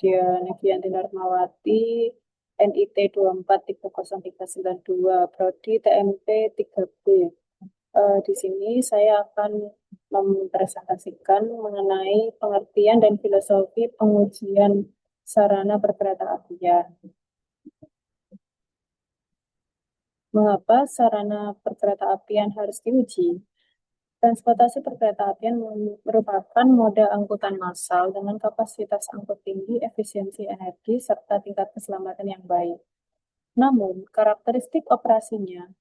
kemudian Egyanti Darmawati, NIT 243092, Prodi TMP 3B. Di sini saya akan mempresentasikan mengenai pengertian dan filosofi pengujian sarana perkeretaapian. Mengapa sarana perkeretaapian harus diuji? Transportasi perkeretaapian merupakan moda angkutan massal dengan kapasitas angkut tinggi, efisiensi energi, serta tingkat keselamatan yang baik. Namun, karakteristik operasinya,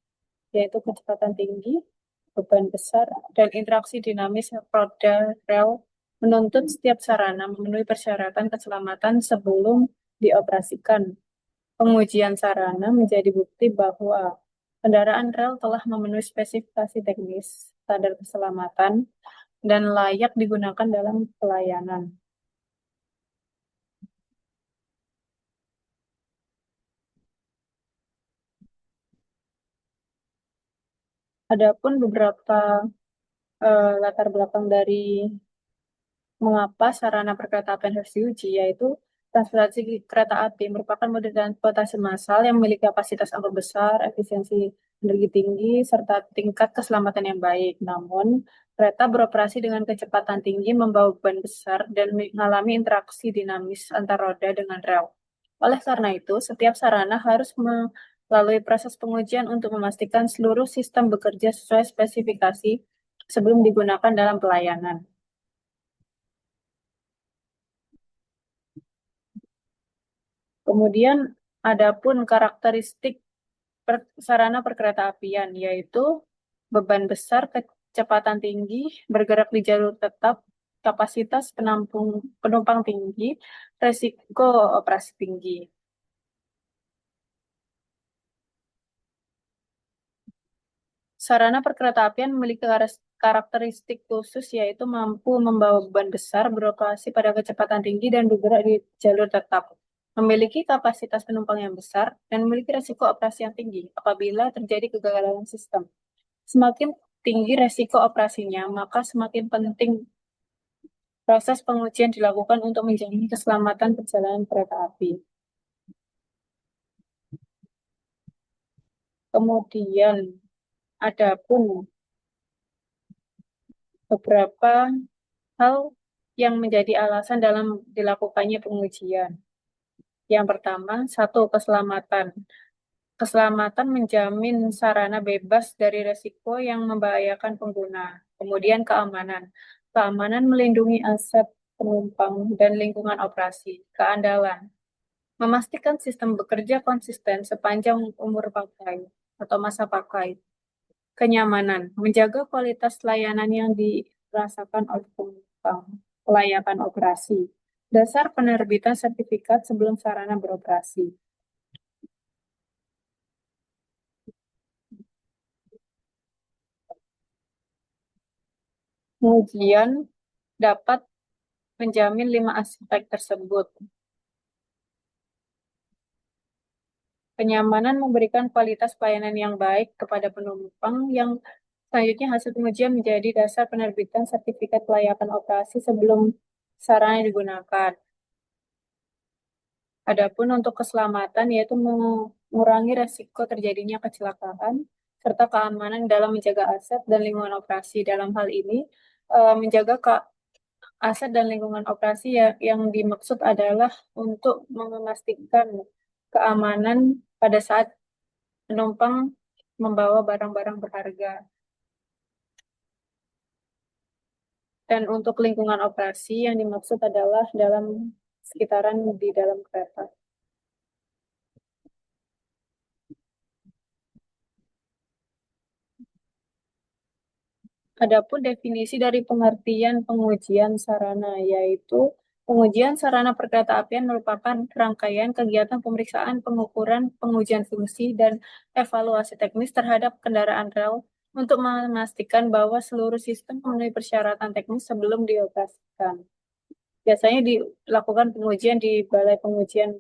yaitu kecepatan tinggi, beban besar, dan interaksi dinamis roda rel, menuntut setiap sarana memenuhi persyaratan keselamatan sebelum dioperasikan. Pengujian sarana menjadi bukti bahwa kendaraan rel telah memenuhi spesifikasi teknis, standar keselamatan, dan layak digunakan dalam pelayanan. Adapun beberapa latar belakang dari mengapa sarana perkeretaapian harus diuji, yaitu transportasi kereta api merupakan moda transportasi massal yang memiliki kapasitas angkut besar, efisiensi energi tinggi, serta tingkat keselamatan yang baik. Namun, kereta beroperasi dengan kecepatan tinggi, membawa beban besar, dan mengalami interaksi dinamis antar roda dengan rel. Oleh karena itu, setiap sarana harus melalui proses pengujian untuk memastikan seluruh sistem bekerja sesuai spesifikasi sebelum digunakan dalam pelayanan. Kemudian adapun karakteristik sarana perkeretaapian, yaitu beban besar, kecepatan tinggi, bergerak di jalur tetap, kapasitas penumpang tinggi, resiko operasi tinggi. Sarana perkeretaapian memiliki karakteristik khusus, yaitu mampu membawa beban besar, beroperasi pada kecepatan tinggi, dan bergerak di jalur tetap. Memiliki kapasitas penumpang yang besar, dan memiliki resiko operasi yang tinggi apabila terjadi kegagalan sistem. Semakin tinggi resiko operasinya, maka semakin penting proses pengujian dilakukan untuk menjamin keselamatan perjalanan kereta api. Kemudian, adapun beberapa hal yang menjadi alasan dalam dilakukannya pengujian. Yang pertama, satu, keselamatan. Keselamatan menjamin sarana bebas dari resiko yang membahayakan pengguna. Kemudian keamanan. Keamanan melindungi aset penumpang dan lingkungan operasi. Keandalan. Memastikan sistem bekerja konsisten sepanjang umur pakai atau masa pakai. Kenyamanan. Menjaga kualitas layanan yang dirasakan oleh penumpang. Kelayakan operasi. Dasar penerbitan sertifikat sebelum sarana beroperasi. Pengujian dapat menjamin 5 aspek tersebut. Kenyamanan memberikan kualitas pelayanan yang baik kepada penumpang yang selanjutnya hasil pengujian menjadi dasar penerbitan sertifikat kelayakan operasi sebelum sarana digunakan. Adapun untuk keselamatan yaitu mengurangi resiko terjadinya kecelakaan serta keamanan dalam menjaga aset dan lingkungan operasi. Dalam hal ini menjaga aset dan lingkungan operasi yang dimaksud adalah untuk memastikan keamanan pada saat penumpang membawa barang-barang berharga. Dan untuk lingkungan operasi yang dimaksud adalah dalam sekitaran di dalam kereta. Adapun definisi dari pengertian pengujian sarana, yaitu pengujian sarana perkeretaapian merupakan rangkaian kegiatan pemeriksaan, pengukuran, pengujian fungsi, dan evaluasi teknis terhadap kendaraan rel untuk memastikan bahwa seluruh sistem memenuhi persyaratan teknis sebelum dioperasikan. Biasanya dilakukan pengujian di Balai Pengujian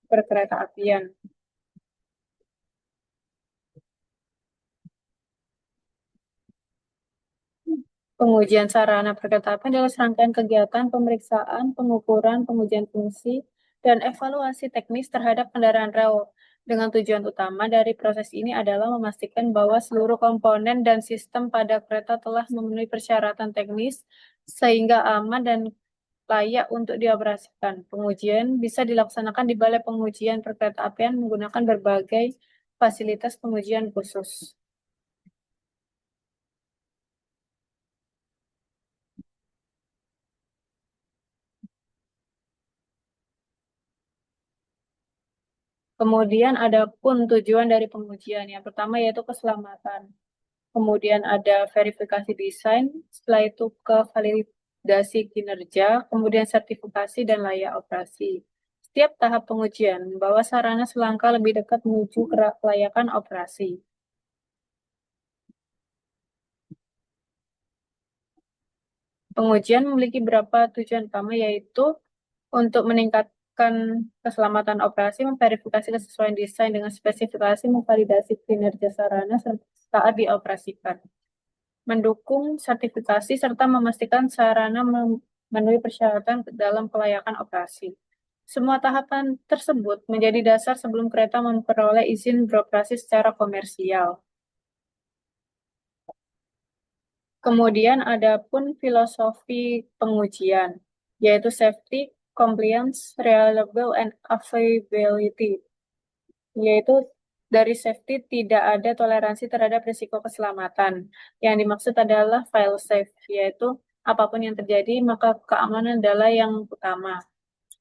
Perkeretaapian. Pengujian sarana perkereta-apian adalah serangkaian kegiatan pemeriksaan, pengukuran, pengujian fungsi, dan evaluasi teknis terhadap kendaraan rel. Dengan tujuan utama dari proses ini adalah memastikan bahwa seluruh komponen dan sistem pada kereta telah memenuhi persyaratan teknis sehingga aman dan layak untuk dioperasikan. Pengujian bisa dilaksanakan di Balai Pengujian Perkeretaapian menggunakan berbagai fasilitas pengujian khusus. Kemudian ada pun tujuan dari pengujian. Yang pertama yaitu keselamatan. Kemudian ada verifikasi desain, setelah itu ke validasi kinerja, kemudian sertifikasi dan layak operasi. Setiap tahap pengujian membawa sarana selangkah lebih dekat menuju kelayakan operasi. Pengujian memiliki beberapa tujuan utama yaitu untuk meningkatkan keselamatan operasi, memverifikasi kesesuaian desain dengan spesifikasi, memvalidasi kinerja sarana saat dioperasikan, mendukung sertifikasi serta memastikan sarana memenuhi persyaratan dalam kelayakan operasi. Semua tahapan tersebut menjadi dasar sebelum kereta memperoleh izin beroperasi secara komersial. Kemudian ada pun filosofi pengujian, yaitu safety, compliance, reliable, and availability. Yaitu dari safety tidak ada toleransi terhadap risiko keselamatan. Yang dimaksud adalah file safe, yaitu apapun yang terjadi maka keamanan adalah yang utama.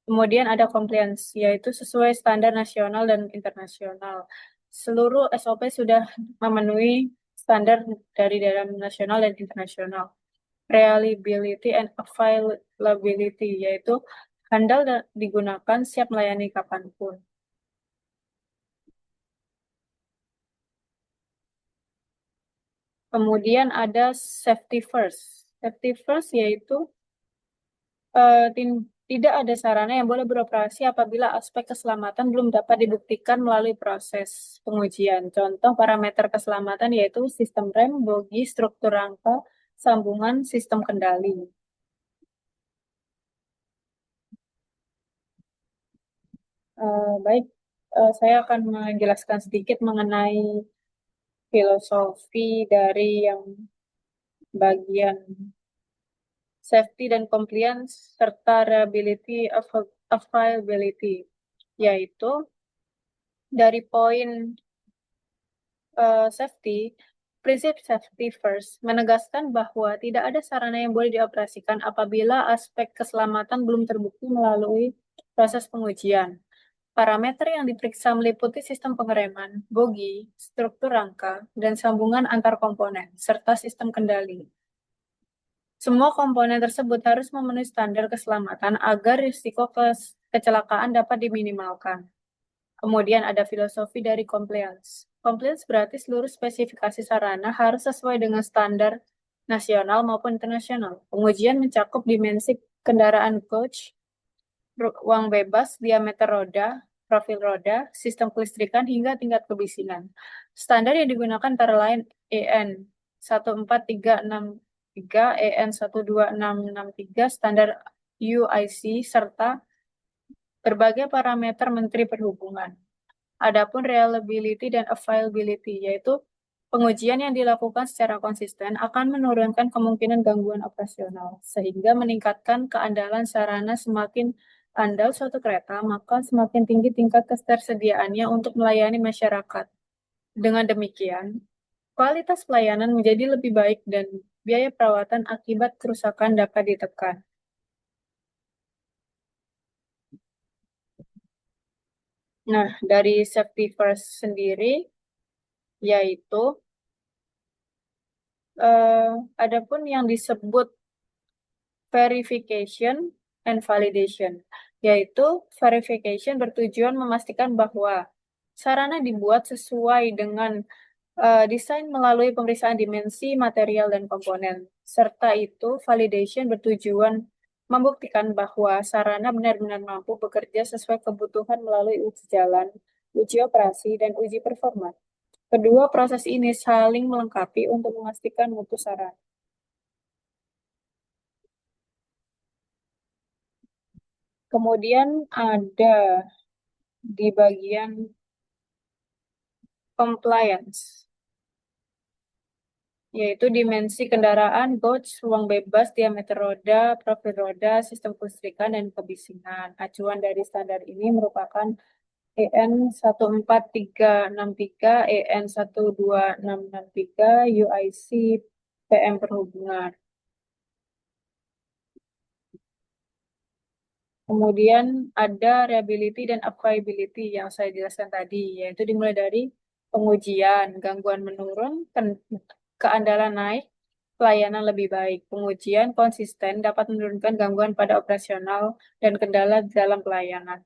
Kemudian ada compliance, yaitu sesuai standar nasional dan internasional. Seluruh SOP sudah memenuhi standar dari dalam nasional dan internasional. Reliability and availability, yaitu handal dan digunakan siap melayani kapanpun. Kemudian ada safety first. Safety first yaitu tidak ada sarana yang boleh beroperasi apabila aspek keselamatan belum dapat dibuktikan melalui proses pengujian. Contoh parameter keselamatan yaitu sistem rem, bogi, struktur rangka, sambungan, sistem kendali. Baik, saya akan menjelaskan sedikit mengenai filosofi dari yang bagian safety dan compliance serta reliability availability, yaitu dari poin safety, prinsip safety first menegaskan bahwa tidak ada sarana yang boleh dioperasikan apabila aspek keselamatan belum terbukti melalui proses pengujian. Parameter yang diperiksa meliputi sistem pengereman, bogi, struktur rangka, dan sambungan antar komponen, serta sistem kendali. Semua komponen tersebut harus memenuhi standar keselamatan agar risiko kecelakaan dapat diminimalkan. Kemudian ada filosofi dari compliance. Compliance berarti seluruh spesifikasi sarana harus sesuai dengan standar nasional maupun internasional. Pengujian mencakup dimensi kendaraan coach, ruang bebas, diameter roda, profil roda, sistem kelistrikan, hingga tingkat kebisingan. Standar yang digunakan antara lain EN 14363, EN 12663, standar UIC, serta berbagai parameter Menteri Perhubungan. Adapun reliability dan availability, yaitu pengujian yang dilakukan secara konsisten akan menurunkan kemungkinan gangguan operasional, sehingga meningkatkan keandalan sarana. Semakin andal suatu kereta, maka semakin tinggi tingkat ketersediaannya untuk melayani masyarakat. Dengan demikian, kualitas pelayanan menjadi lebih baik dan biaya perawatan akibat kerusakan dapat ditekan. Nah, dari safety first sendiri, yaitu adapun yang disebut verification and validation, yaitu verification bertujuan memastikan bahwa sarana dibuat sesuai dengan desain melalui pemeriksaan dimensi, material, dan komponen. Serta itu, validation bertujuan membuktikan bahwa sarana benar-benar mampu bekerja sesuai kebutuhan melalui uji jalan, uji operasi, dan uji performa. Kedua proses ini saling melengkapi untuk memastikan mutu sarana. Kemudian ada di bagian compliance, yaitu dimensi kendaraan, gauge, ruang bebas, diameter roda, profil roda, sistem kelistrikan, dan kebisingan. Acuan dari standar ini merupakan EN 14363, EN 12663, UIC PM Perhubungan. Kemudian ada reliability dan availability yang saya jelaskan tadi, yaitu dimulai dari pengujian, gangguan menurun, keandalan naik, pelayanan lebih baik. Pengujian konsisten dapat menurunkan gangguan pada operasional dan kendala dalam pelayanan.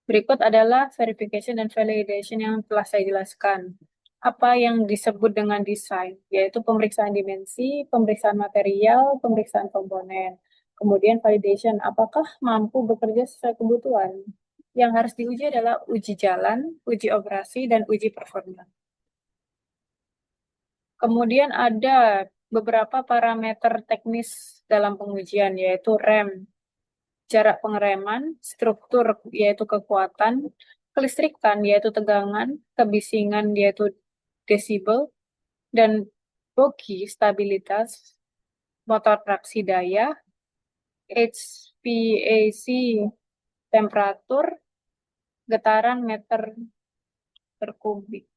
Berikut adalah verification dan validation yang telah saya jelaskan. Apa yang disebut dengan desain, yaitu pemeriksaan dimensi, pemeriksaan material, pemeriksaan komponen. Kemudian validation, apakah mampu bekerja sesuai kebutuhan. Yang harus diuji adalah uji jalan, uji operasi, dan uji performa. Kemudian ada beberapa parameter teknis dalam pengujian, yaitu rem, jarak pengereman, struktur yaitu kekuatan, kelistrikan yaitu tegangan, kebisingan yaitu desibel, dan bogi stabilitas, motor traksi daya, HVAC temperatur, getaran meter per kubik.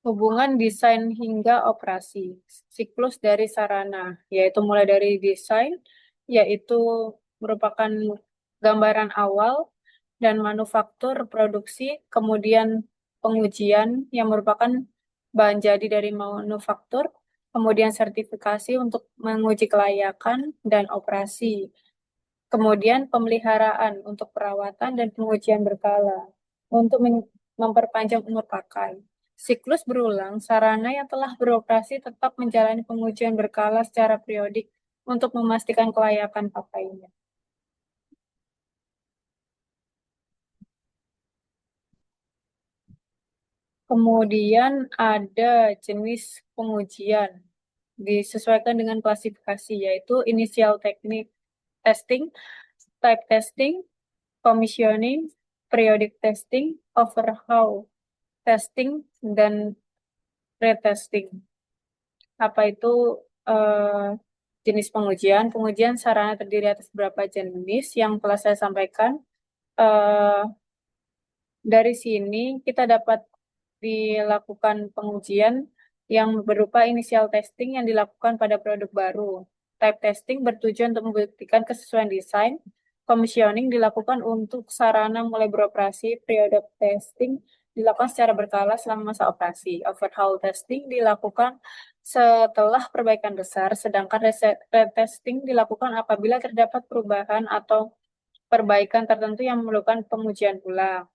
Hubungan desain hingga operasi, siklus dari sarana, yaitu mulai dari desain, yaitu merupakan gambaran awal dan manufaktur produksi, kemudian pengujian yang merupakan bahan jadi dari manufaktur, kemudian sertifikasi untuk menguji kelayakan dan operasi, kemudian pemeliharaan untuk perawatan dan pengujian berkala untuk memperpanjang umur pakai. Siklus berulang, sarana yang telah beroperasi tetap menjalani pengujian berkala secara periodik untuk memastikan kelayakan pakainya. Kemudian ada jenis pengujian disesuaikan dengan klasifikasi, yaitu initial technique testing, type testing, commissioning, periodic testing, overhaul testing, dan retesting. Apa itu eh, jenis pengujian? Pengujian sarana terdiri atas beberapa jenis yang telah saya sampaikan. Eh, dari sini kita dapat dilakukan pengujian yang berupa initial testing yang dilakukan pada produk baru. Type testing bertujuan untuk membuktikan kesesuaian desain. Commissioning dilakukan untuk sarana mulai beroperasi. Periodic testing dilakukan secara berkala selama masa operasi. Overhaul testing dilakukan setelah perbaikan besar, sedangkan retesting dilakukan apabila terdapat perubahan atau perbaikan tertentu yang memerlukan pengujian ulang.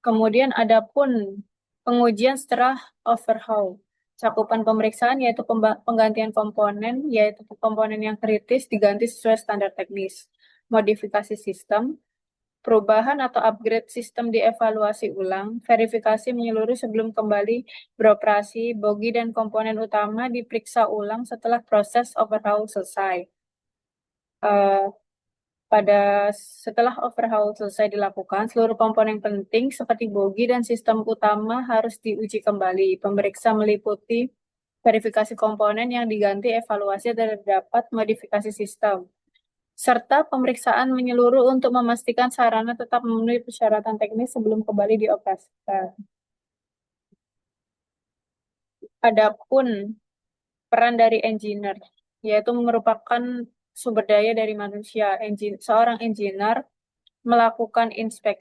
Kemudian ada pun pengujian setelah overhaul. Cakupan pemeriksaan yaitu penggantian komponen, yaitu komponen yang kritis diganti sesuai standar teknis. Modifikasi sistem, perubahan atau upgrade sistem dievaluasi ulang, verifikasi menyeluruh sebelum kembali beroperasi, bogi dan komponen utama diperiksa ulang setelah proses overhaul selesai. Eh, pada setelah overhaul selesai dilakukan, seluruh komponen penting seperti bogi dan sistem utama harus diuji kembali. Pemeriksa meliputi verifikasi komponen yang diganti, evaluasi terdapat modifikasi sistem, serta pemeriksaan menyeluruh untuk memastikan sarana tetap memenuhi persyaratan teknis sebelum kembali dioperasikan. Adapun peran dari engineer, yaitu merupakan sumber daya dari manusia. Seorang engineer melakukan inspeksi